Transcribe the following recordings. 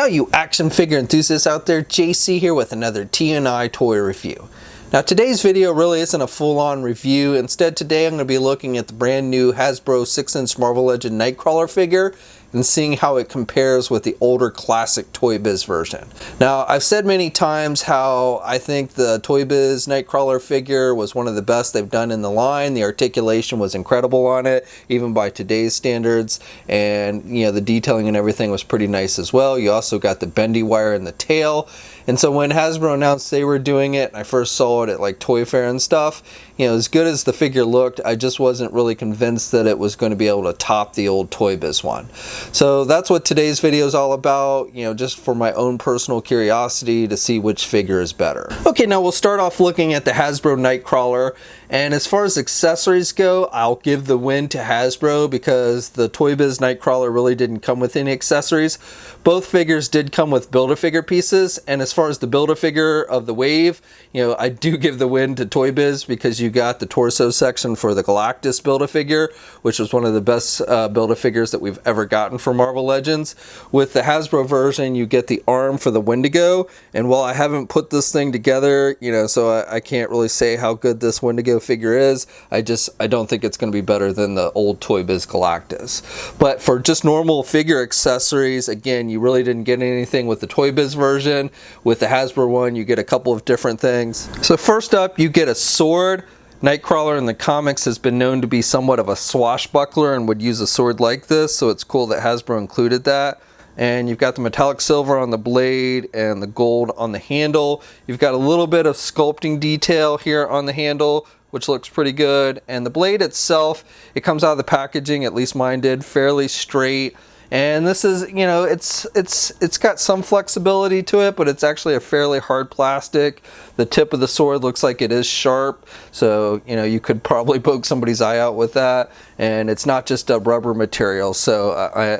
Now you action figure enthusiasts out there, JC here with another T&I toy review. Now today's video really isn't a full-on review. Instead today I'm going to be looking at the brand new Hasbro 6-inch Marvel Legends Nightcrawler figure and seeing how it compares with the older classic Toy Biz version. Now I've said many times how I think the Toy Biz Nightcrawler figure was one of the best they've done in the line. The articulation was incredible on it, even by today's standards, and you know, the detailing and everything was pretty nice as well. You also got the bendy wire in the tail. And so when Hasbro announced they were doing it, and I first saw it at like Toy Fair and stuff, you know, as good as the figure looked, I just wasn't really convinced that it was going to be able to top the old Toy Biz one. So that's what today's video is all about, you know, just for my own personal curiosity to see which figure is better. Okay, now we'll start off looking at the Hasbro Nightcrawler. And as far as accessories go, I'll give the win to Hasbro because the Toy Biz Nightcrawler really didn't come with any accessories. Both figures did come with Build-A-Figure pieces, and as far as the Build-A-Figure of the wave, you know, I do give the win to Toy Biz because you got the torso section for the Galactus Build-A-Figure, which was one of the best Build-A-Figures that we've ever gotten for Marvel Legends. With the Hasbro version, you get the arm for the Wendigo, and while I haven't put this thing together, you know, so I can't really say how good this Wendigo figure is. I don't think it's going to be better than the old Toy Biz Galactus. But for just normal figure accessories, again, you really didn't get anything with the Toy Biz version. With the Hasbro one, you get a couple of different things. So first up, you get a sword. Nightcrawler in the comics has been known to be somewhat of a swashbuckler and would use a sword like this, so it's cool that Hasbro included that. And you've got the metallic silver on the blade and the gold on the handle. You've got a little bit of sculpting detail here on the handle, which looks pretty good. And the blade itself, it comes out of the packaging, at least mine did, fairly straight. And this is, you know, it's got some flexibility to it, but it's actually a fairly hard plastic. The tip of the sword looks like it is sharp, so, you know, you could probably poke somebody's eye out with that. And it's not just a rubber material, so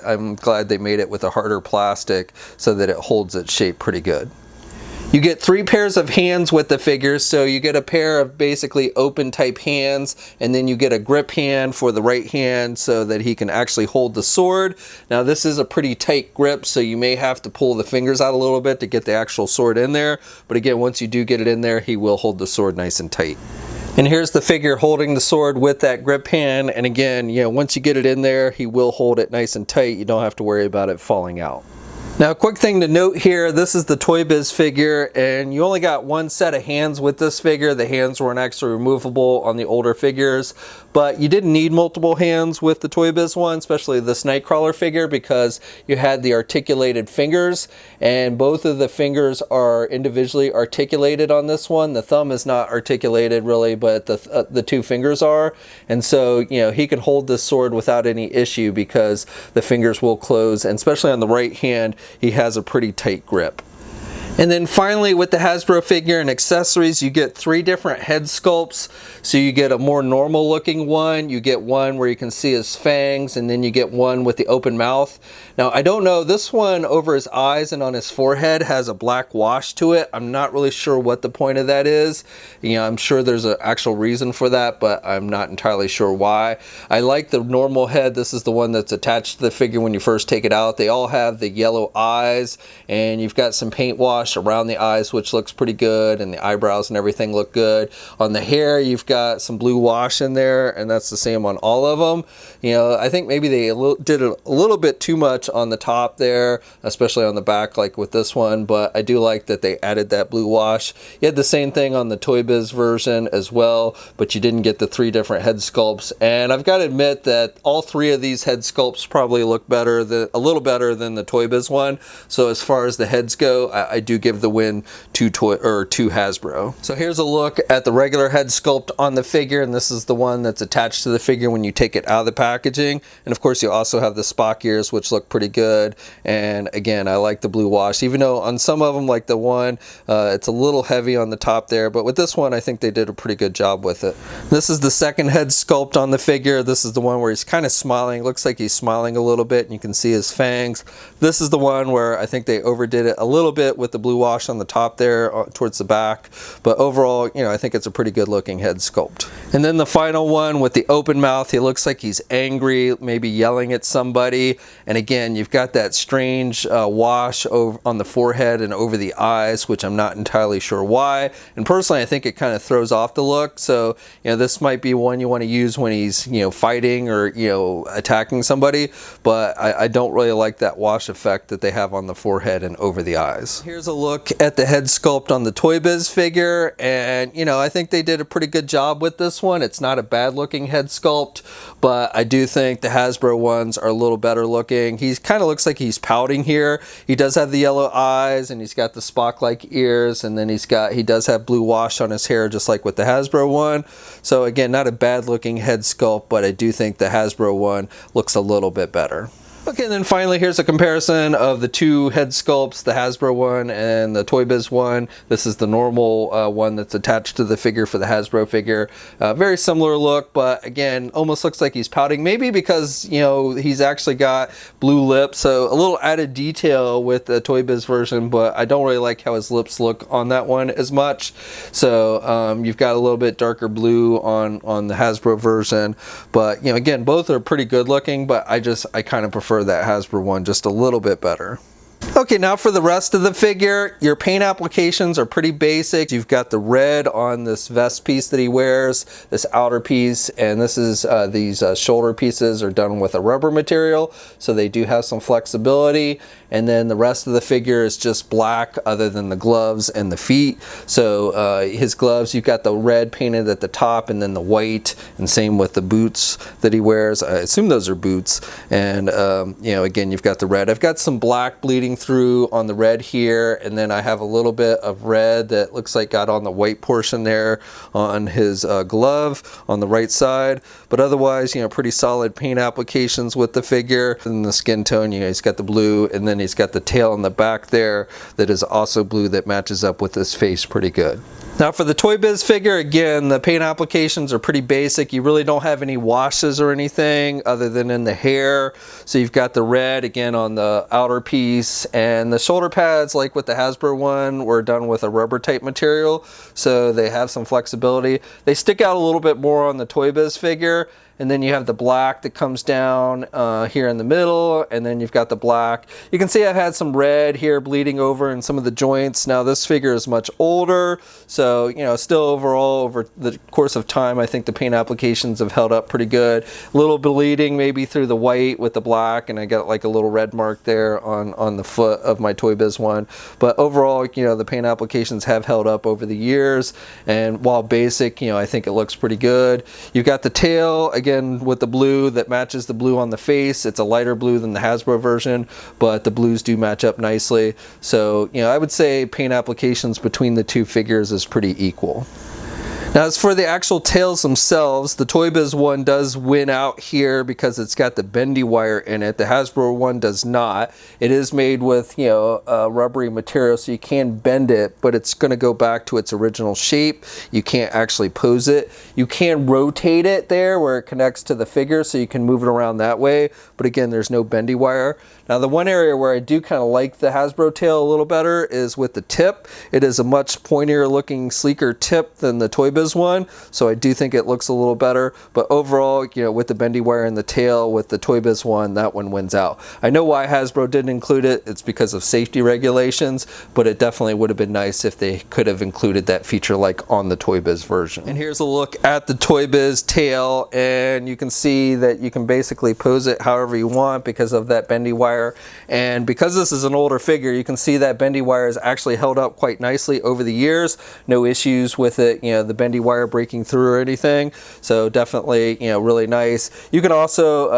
I'm glad they made it with a harder plastic so that it holds its shape pretty good. You get 3 pairs of hands with the figures, so you get a pair of basically open type hands, and then you get a grip hand for the right hand so that he can actually hold the sword. Now this is a pretty tight grip, so you may have to pull the fingers out a little bit to get the actual sword in there, but again, once you do get it in there, he will hold the sword nice and tight. And here's the figure holding the sword with that grip hand, and again, you know, once you get it in there, he will hold it nice and tight. You don't have to worry about it falling out. Now, a quick thing to note here, this is the Toy Biz figure, and you only got one set of hands with this figure. The hands weren't actually removable on the older figures, but you didn't need multiple hands with the Toy Biz one, especially this Nightcrawler figure, because you had the articulated fingers, and both of the fingers are individually articulated on this one. The thumb is not articulated really, but the 2 fingers are, and so, you know, he can hold this sword without any issue because the fingers will close, and especially on the right hand, he has a pretty tight grip. And then finally, with the Hasbro figure and accessories, you get 3 different head sculpts. So you get a more normal looking one, you get one where you can see his fangs, and then you get one with the open mouth. Now, I don't know, this one over his eyes and on his forehead has a black wash to it. I'm not really sure what the point of that is. You know, I'm sure there's an actual reason for that, but I'm not entirely sure why. I like the normal head. This is the one that's attached to the figure when you first take it out. They all have the yellow eyes, and you've got some paint wash around the eyes, which looks pretty good, and the eyebrows and everything look good. On the hair, you've got some blue wash in there, and that's the same on all of them. You know, I think maybe they did a little bit too much on the top there, especially on the back like with this one, but I do like that they added that blue wash. You had the same thing on the Toy Biz version as well, but you didn't get the 3 different head sculpts, and I've got to admit that all 3 of these head sculpts probably look better, a little better than the Toy Biz one. So as far as the heads go, I do give the win to Hasbro. So here's a look at the regular head sculpt on the figure, and this is the one that's attached to the figure when you take it out of the packaging. And of course, you also have the Spock ears, which look pretty good. And again, I like the blue wash, even though on some of them, like the one, it's a little heavy on the top there, but with this one, I think they did a pretty good job with it. This is the second head sculpt on the figure. This is the one where he's kind of smiling. Looks like he's smiling a little bit, and you can see his fangs. This is the one where I think they overdid it a little bit with the the blue wash on the top there towards the back, but overall, you know, I think it's a pretty good looking head sculpt. And then the final one with the open mouth, he looks like he's angry, maybe yelling at somebody. And again, you've got that strange wash over on the forehead and over the eyes, which I'm not entirely sure why. And personally, I think it kind of throws off the look. So, you know, this might be one you want to use when he's, you know, fighting or, you know, attacking somebody, but I don't really like that wash effect that they have on the forehead and over the eyes. Here's a look at the head sculpt on the Toy Biz figure, and you know, I think they did a pretty good job with this one. It's not a bad looking head sculpt, but I do think the Hasbro ones are a little better looking. He kind of looks like he's pouting here. He does have the yellow eyes and he's got the Spock-like ears, and then he does have blue wash on his hair just like with the Hasbro one. So again, not a bad looking head sculpt, but I do think the Hasbro one looks a little bit better. Okay, and then finally, here's a comparison of the two head sculpts, the Hasbro one and the Toy Biz one. This is the normal one that's attached to the figure for the Hasbro figure. Very similar look, but again, almost looks like he's pouting. Maybe because, you know, he's actually got blue lips, so a little added detail with the Toy Biz version, but I don't really like how his lips look on that one as much. So you've got a little bit darker blue on the Hasbro version, but you know, again, both are pretty good looking, but I kind of prefer that Hasbro one just a little bit better. Okay, now for the rest of the figure, your paint applications are pretty basic. You've got the red on this vest piece that he wears, this outer piece, and this is these shoulder pieces are done with a rubber material, so they do have some flexibility. And then the rest of the figure is just black other than the gloves and the feet. So his gloves, you've got the red painted at the top and then the white, and same with the boots that he wears. I assume those are boots. And you know, again, you've got the red. I've got some black bleeding through on the red here, and then I have a little bit of red that looks like got on the white portion there on his glove on the right side. But otherwise, you know, pretty solid paint applications with the figure. And the skin tone, you know, he's got the blue, and then he's got the tail in the back there that is also blue that matches up with his face pretty good. Now for the Toy Biz figure, again, the paint applications are pretty basic. You really don't have any washes or anything other than in the hair. So you've got the red again on the outer piece, and the shoulder pads, like with the Hasbro one, were done with a rubber type material, so they have some flexibility. They stick out a little bit more on the Toy Biz figure. And then you have the black that comes down here in the middle, and then you've got the black. You can see I've had some red here bleeding over in some of the joints. Now this figure is much older, so you know, still overall over the course of time, I think the paint applications have held up pretty good. A little bleeding maybe through the white with the black, and I got like a little red mark there on the foot of my Toy Biz one. But overall, you know, the paint applications have held up over the years, and while basic, you know, I think it looks pretty good. You've got the tail, again, with the blue that matches the blue on the face. It's a lighter blue than the Hasbro version, but the blues do match up nicely. So, you know, I would say paint applications between the two figures is pretty equal. Now as for the actual tails themselves, the Toy Biz one does win out here because it's got the bendy wire in it. The Hasbro one does not. It is made with, you know, rubbery material, so you can bend it, but it's going to go back to its original shape. You can't actually pose it. You can rotate it there where it connects to the figure, so you can move it around that way, but again, there's no bendy wire. Now the one area where I do kind of like the Hasbro tail a little better is with the tip. It is a much pointier looking, sleeker tip than the Toy Biz one, so I do think it looks a little better. But overall, you know, with the bendy wire in the tail with the Toy Biz one, that one wins out. I know why Hasbro didn't include it. It's because of safety regulations, but it definitely would have been nice if they could have included that feature like on the Toy Biz version. And here's a look at the Toy Biz tail, and you can see that you can basically pose it however you want because of that bendy wire. And because this is an older figure, you can see that bendy wire is actually held up quite nicely over the years. No issues with it, you know, the bendy wire breaking through or anything. So definitely, you know, really nice. You can also,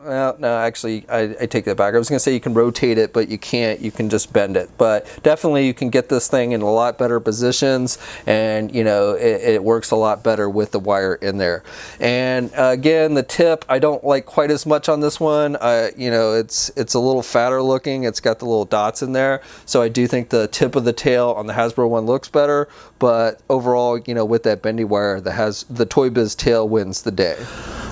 well, no, actually, I take that back. I was going to say you can rotate it, but you can't. You can just bend it. But definitely you can get this thing in a lot better positions, and, you know, it works a lot better with the wire in there. And again, the tip, I don't like quite as much on this one. You know, it's a little fatter looking. It's got the little dots in there, so I do think the tip of the tail on the Hasbro one looks better, but overall, you know, with that bendy wire, the Toy Biz tail wins the day.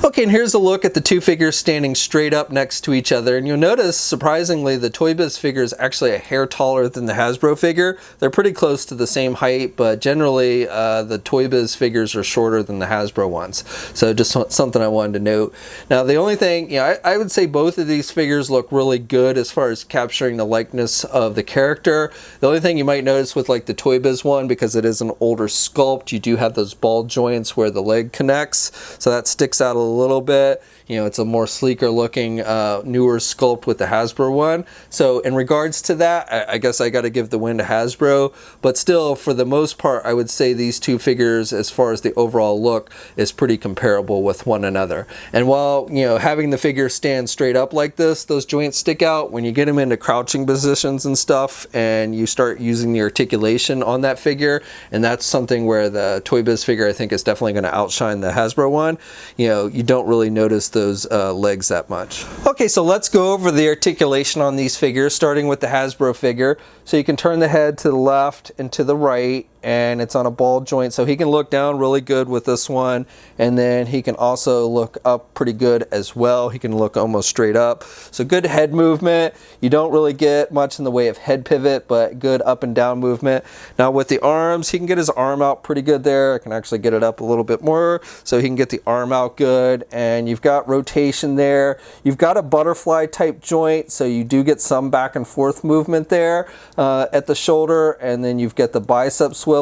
Okay, and here's a look at the two figures standing straight up next to each other, and you'll notice, surprisingly, the Toy Biz figure is actually a hair taller than the Hasbro figure. They're pretty close to the same height, but generally the Toy Biz figures are shorter than the Hasbro ones. So just something I wanted to note. Now the only thing, you know, I would say both of these figures look really good as far as capturing the likeness of the character. The only thing you might notice with like the Toy Biz one, because it is an older sculpt, you do have those ball joints where the leg connects, so that sticks out a little bit. You know, it's a more sleeker looking, newer sculpt with the Hasbro one. So in regards to that, I guess I got to give the win to Hasbro. But still, for the most part, I would say these two figures, as far as the overall look, is pretty comparable with one another. And while, you know, having the figure stand straight up like this, those joints stick out. When you get them into crouching positions and stuff, and you start using the articulation on that figure, and that's something where the Toy Biz figure, I think, is definitely going to outshine the Hasbro one. You know, you don't really notice those legs that much. Okay, so let's go over the articulation on these figures, starting with the Hasbro figure. So you can turn the head to the left and to the right, and it's on a ball joint, so he can look down really good with this one, and then he can also look up pretty good as well. He can look almost straight up, so good head movement. You don't really get much in the way of head pivot, but good up and down movement. Now with the arms, he can get his arm out pretty good there. I can actually get it up a little bit more, so he can get the arm out good, and you've got rotation there. You've got a butterfly type joint, so you do get some back and forth movement there at the shoulder, and then you've got the bicep swivel.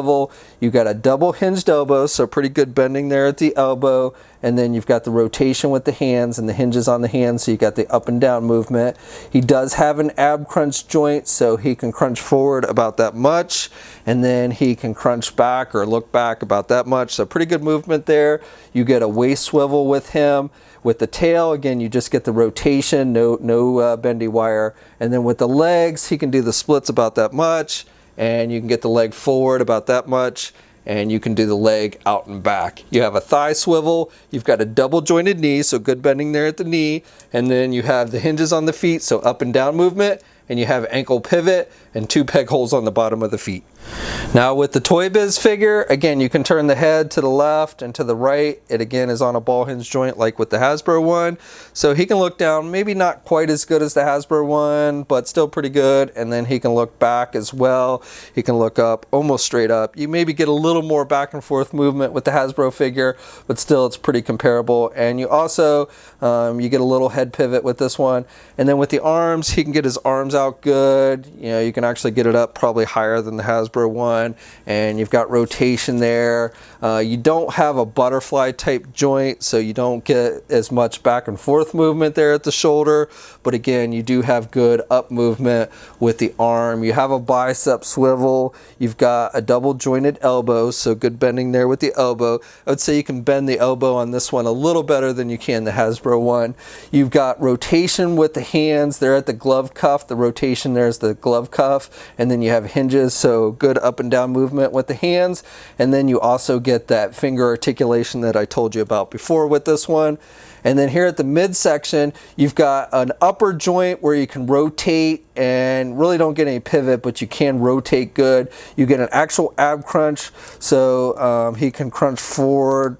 You've got a double hinged elbow, so pretty good bending there at the elbow, and then you've got the rotation with the hands and the hinges on the hands, so you got the up and down movement. He does have an ab crunch joint, so he can crunch forward about that much, and then he can crunch back or look back about that much, so pretty good movement there. You get a waist swivel with him. With the tail, again, you just get the rotation, no bendy wire. And then with the legs, he can do the splits about that much, and you can get the leg forward about that much, and you can do the leg out and back. You have a thigh swivel, you've got a double jointed knee, so good bending there at the knee, and then you have the hinges on the feet, so up and down movement, and you have ankle pivot and 2 peg holes on the bottom of the feet. Now with the Toy Biz figure, again, you can turn the head to the left and to the right. It again is on a ball hinge joint like with the Hasbro one. So he can look down, maybe not quite as good as the Hasbro one, but still pretty good. And then he can look back as well. He can look up almost straight up. You maybe get a little more back and forth movement with the Hasbro figure, but still it's pretty comparable. And you also, you get a little head pivot with this one. And then with the arms, he can get his arms out good. You know, you can actually get it up probably higher than the Hasbro one, and you've got rotation there. You don't have a butterfly type joint, so you don't get as much back and forth movement there at the shoulder, but again, you do have good up movement with the arm. You have a bicep swivel. You've got a double jointed elbow, so good bending there with the elbow. I would say you can bend the elbow on this one a little better than you can the Hasbro one. You've got rotation with the hands. They're at the glove cuff. The rotation there is the glove cuff, and then you have hinges, so good up and down movement with the hands. And then you also get that finger articulation that I told you about before with this one. And then here at the midsection, you've got an upper joint where you can rotate and really don't get any pivot, but you can rotate good. You get an actual ab crunch, so he can crunch forward.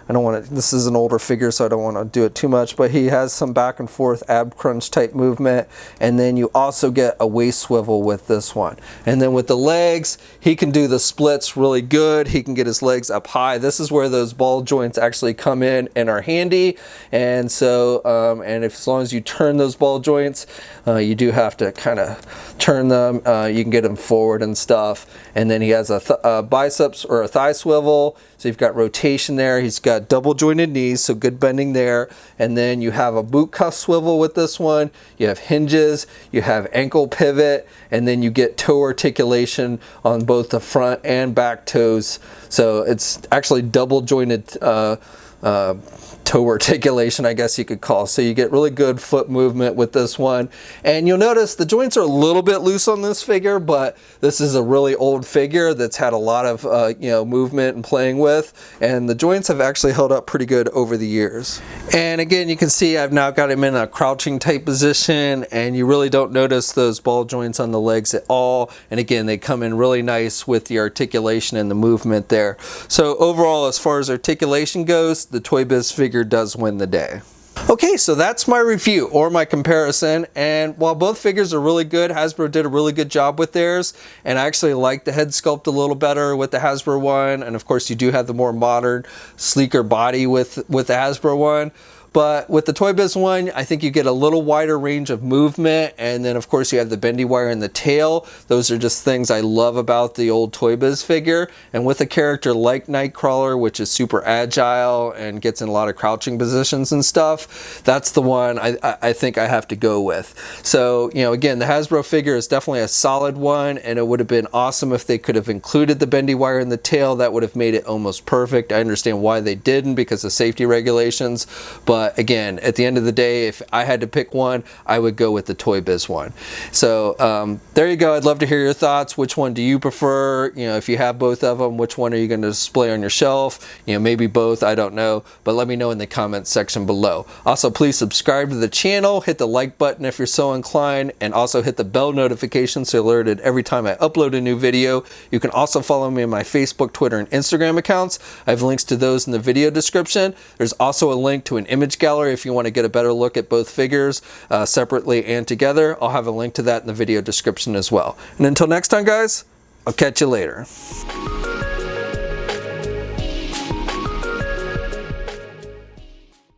I don't want to, this is an older figure, so I don't want to do it too much, but he has some back and forth ab crunch type movement. And then you also get a waist swivel with this one. And then with the legs, he can do the splits really good. He can get his legs up high. This is where those ball joints actually come in and are handy. And so, and if, as long as you turn those ball joints, you do have to kind of turn them. You can get them forward and stuff. And then he has a biceps or a thigh swivel. So you've got rotation there. He's got double jointed knees, so good bending there. And then you have a boot cuff swivel with this one. You have hinges, you have ankle pivot, and then you get toe articulation on both the front and back toes. So it's actually double jointed toe articulation, I guess you could call. So you get really good foot movement with this one. And you'll notice the joints are a little bit loose on this figure, but this is a really old figure that's had a lot of movement and playing with, and the joints have actually held up pretty good over the years. And again, you can see I've now got him in a crouching type position, and you really don't notice those ball joints on the legs at all. And again, they come in really nice with the articulation and the movement there. So overall, as far as articulation goes, the Toy Biz figure figure does win the day. Okay, so that's my review or my comparison, and while both figures are really good, Hasbro did a really good job with theirs, and I actually like the head sculpt a little better with the Hasbro one, and of course you do have the more modern, sleeker body with the Hasbro one. But with the Toy Biz one, I think you get a little wider range of movement, and then of course you have the bendy wire in the tail. Those are just things I love about the old Toy Biz figure. And with a character like Nightcrawler, which is super agile and gets in a lot of crouching positions and stuff, that's the one I think I have to go with. So, you know, again, the Hasbro figure is definitely a solid one, and it would have been awesome if they could have included the bendy wire in the tail. That would have made it almost perfect. I understand why they didn't because of safety regulations, but again, at the end of the day, if I had to pick one, I would go with the Toy Biz one. So there you go. I'd love to hear your thoughts. Which one do you prefer? You know, if you have both of them, which one are you going to display on your shelf? You know, maybe both, I don't know, but let me know in the comments section below. Also, please subscribe to the channel, hit the like button if you're so inclined, and also hit the bell notification so you're alerted every time I upload a new video. You can also follow me on my Facebook, Twitter, and Instagram accounts. I have links to those in the video description. There's also a link to an image gallery if you want to get a better look at both figures separately and together. I'll have a link to that in the video description as well. And until next time, guys, I'll catch you later.